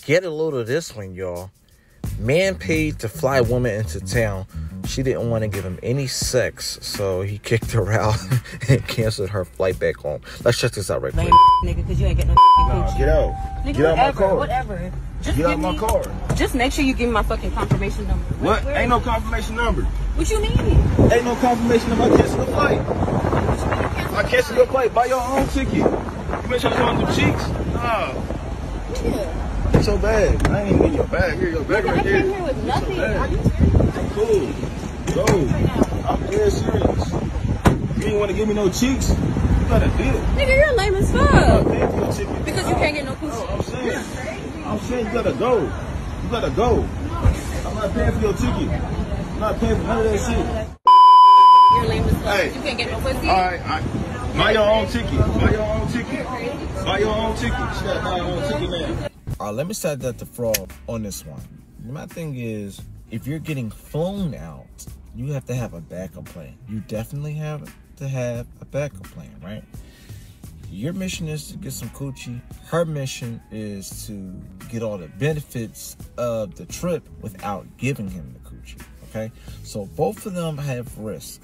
Get a load of this one, y'all. Man paid to fly woman into town. She didn't want to give him any sex, so he kicked her out and canceled her flight back home. Let's check this out right quick. Nigga, because you ain't getting no Nah, get out. Nigga, get out my car. Whatever. Just get out my car. Just make sure you give me my fucking confirmation number. What? Ain't no confirmation number. What you mean? Ain't no confirmation number. I cancel the flight. I cancel your flight. Buy your own ticket. You make sure you want them cheeks. Nah. Yeah. It's your bag. I ain't even in your bag. Here, your bag right I there. came here with nothing. Are you serious? Cool. Go. I'm dead serious. You ain't want to give me no cheeks. You got a deal. Nigga, you're lame as fuck. I'm paying for your ticket. Because you can't get no coochie. I'm saying you gotta go. You gotta go. I'm not paying for your ticket. I'm not paying for none of that shit. You're lame as fuck. Hey. You can't get no pussy. Alright, buy your own ticket. Buy your own ticket. Buy your own ticket. You gotta buy your own ticket, man. Alright, let me start that the fraud on this one. My thing is, if you're getting flown out, you have to have a backup plan. You definitely have to have a backup plan, right? Your mission is to get some coochie. Her mission is to get all the benefits of the trip without giving him the coochie, okay? So both of them have risk.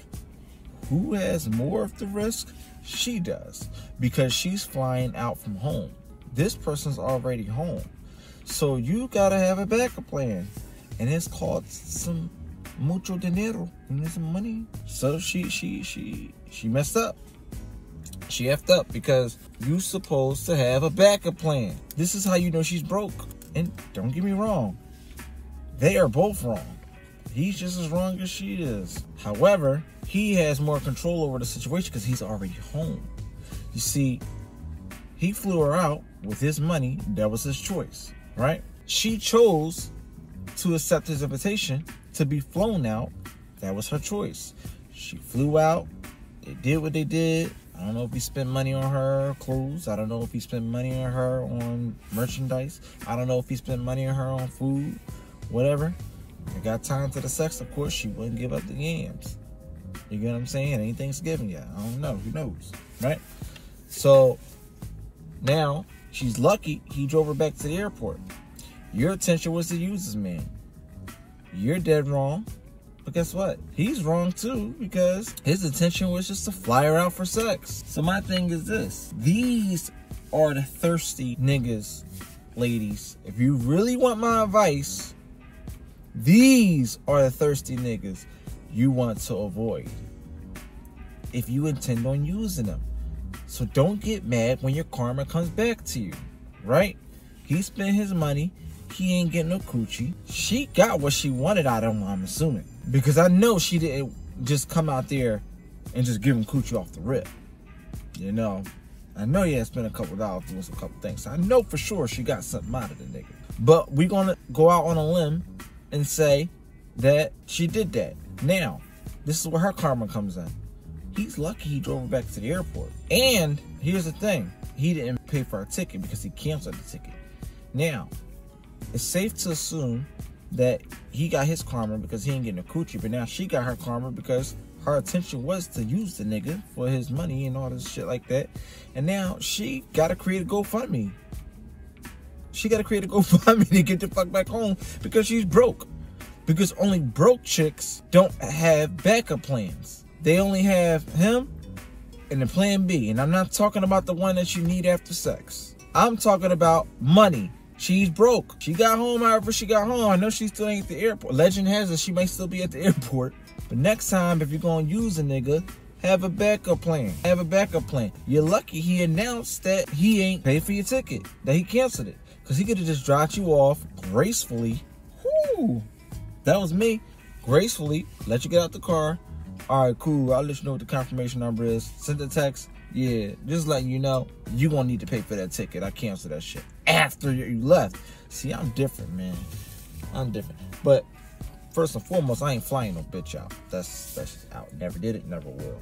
Who has more of the risk? She does, because she's flying out from home. This person's already home. So you gotta have a backup plan. And it's called some mucho dinero. You need some money. So she messed up. She effed up because you supposed to have a backup plan. This is how you know she's broke. And don't get me wrong, they are both wrong. He's just as wrong as she is. However, he has more control over the situation because he's already home. You see, he flew her out with his money. That was his choice, right? She chose to accept his invitation to be flown out. That was her choice. She flew out. They did what they did. I don't know if he spent money on her clothes. I don't know if he spent money on her on merchandise. I don't know if he spent money on her on food, whatever. They got time to the sex, of course, she wouldn't give up the yams. You get what I'm saying? Ain't Thanksgiving yet. I don't know. Who knows, right? So now she's lucky he drove her back to the airport. Your intention was to use this man. You're dead wrong. But guess what? He's wrong too, because his intention was just to fly her out for sex. So my thing is this. These are the thirsty niggas, ladies. If you really want my advice, these are the thirsty niggas you want to avoid if you intend on using them. So don't get mad when your karma comes back to you, right? He spent his money. He ain't getting no coochie. She got what she wanted out of him, I'm assuming. Because I know she didn't just come out there and just give him coochie off the rip. You know, I know he had spent a couple dollars doing some couple things. So I know for sure she got something out of the nigga. But we're going to go out on a limb and say that she did that. Now, this is where her karma comes in. He's lucky he drove her back to the airport. And here's the thing. He didn't pay for her ticket because he canceled the ticket. Now, it's safe to assume that he got his karma because he ain't getting a coochie, but now she got her karma because her intention was to use the nigga for his money and all this shit like that. And now she got to create a GoFundMe. She got to create a GoFundMe to get the fuck back home because she's broke. Because only broke chicks don't have backup plans. They only have him and the plan B. And I'm not talking about the one that you need after sex. I'm talking about money. She's broke. She got home however she got home. I know she still ain't at the airport. Legend has it she may still be at the airport. But next time, if you're going to use a nigga, have a backup plan. Have a backup plan. You're lucky he announced that he ain't paid for your ticket. That he canceled it. Because he could have just dropped you off gracefully. Whoo! That was me. Gracefully. Let you get out the car. All right, cool. I'll let you know what the confirmation number is. Send the text. Yeah, just letting you know, you gonna need to pay for that ticket. I canceled that shit after you left. See, I'm different, man. I'm different. But first and foremost, I ain't flying no bitch out. That's just out. Never did it, never will.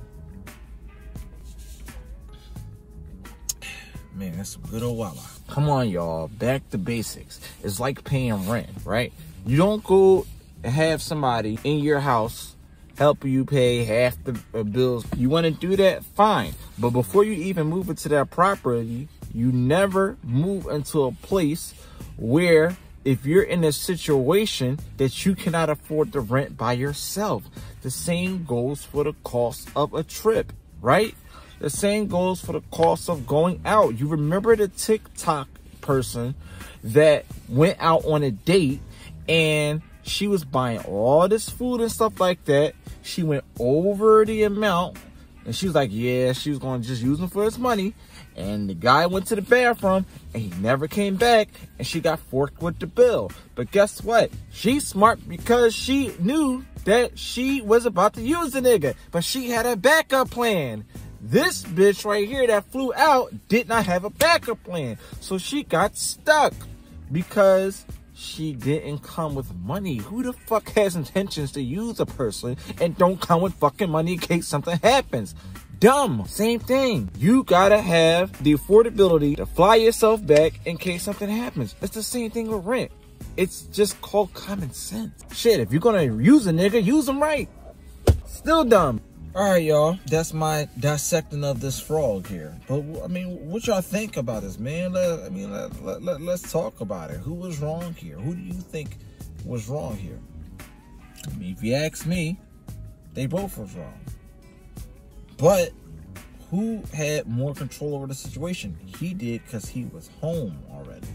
Man, that's some good old walla. Come on, y'all. Back to basics. It's like paying rent, right? You don't go have somebody in your house help you pay half the bills. You want to do that? Fine. But before you even move into that property, you never move into a place where if you're in a situation that you cannot afford to rent by yourself. The same goes for the cost of a trip, right? The same goes for the cost of going out. You remember the TikTok person that went out on a date and she was buying all this food and stuff like that. She went over the amount and she was like, yeah, she was going to just use him for his money. And the guy went to the bathroom and he never came back and she got forked with the bill. But guess what? She's smart because she knew that she was about to use the nigga, but she had a backup plan. This bitch right here that flew out did not have a backup plan. So she got stuck because she didn't come with money. Who the fuck has intentions to use a person and don't come with fucking money in case something happens? Dumb. Same thing. You gotta have the affordability to fly yourself back in case something happens. It's the same thing with rent. It's just called common sense. Shit, if you're gonna use a nigga, use him right. Still dumb. All right, y'all. That's my dissecting of this frog here. But I mean, what y'all think about this, man? Let's talk about it. Who was wrong here? Who do you think was wrong here? I mean, if you ask me, they both was wrong. But who had more control over the situation? He did because he was home already.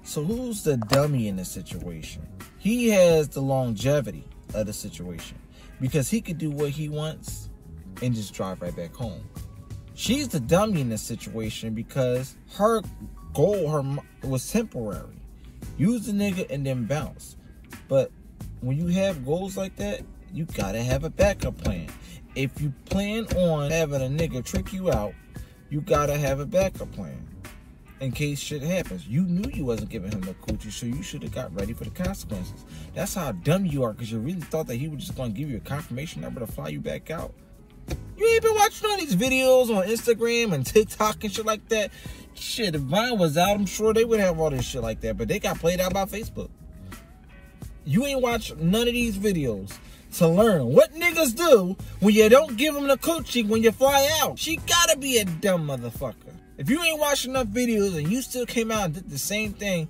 So who's the dummy in this situation? He has the longevity of the situation because he could do what he wants and just drive right back home. She's the dummy in this situation because her goal was temporary. Use the nigga and then bounce. But when you have goals like that, you gotta have a backup plan. If you plan on having a nigga trick you out, you gotta have a backup plan in case shit happens. You knew you wasn't giving him no coochie, so you should have got ready for the consequences. That's how dumb you are, because you really thought that he was just gonna give you a confirmation number to fly you back out. You ain't been watching all these videos on Instagram and TikTok and shit like that. Shit, if Vine was out, I'm sure they would have all this shit like that, but they got played out by Facebook. You ain't watched none of these videos to learn what niggas do when you don't give them the coochie when you fly out. She gotta be a dumb motherfucker. If you ain't watched enough videos and you still came out and did the same thing,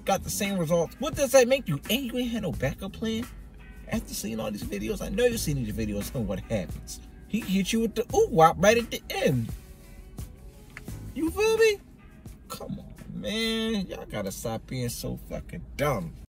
got the same results, what does that make you? And you ain't had no backup plan? After seeing all these videos, I know you've seen these videos and what happens. He hit you with the ooh-wop right at the end. You feel me? Come on, man. Y'all gotta stop being so fucking dumb.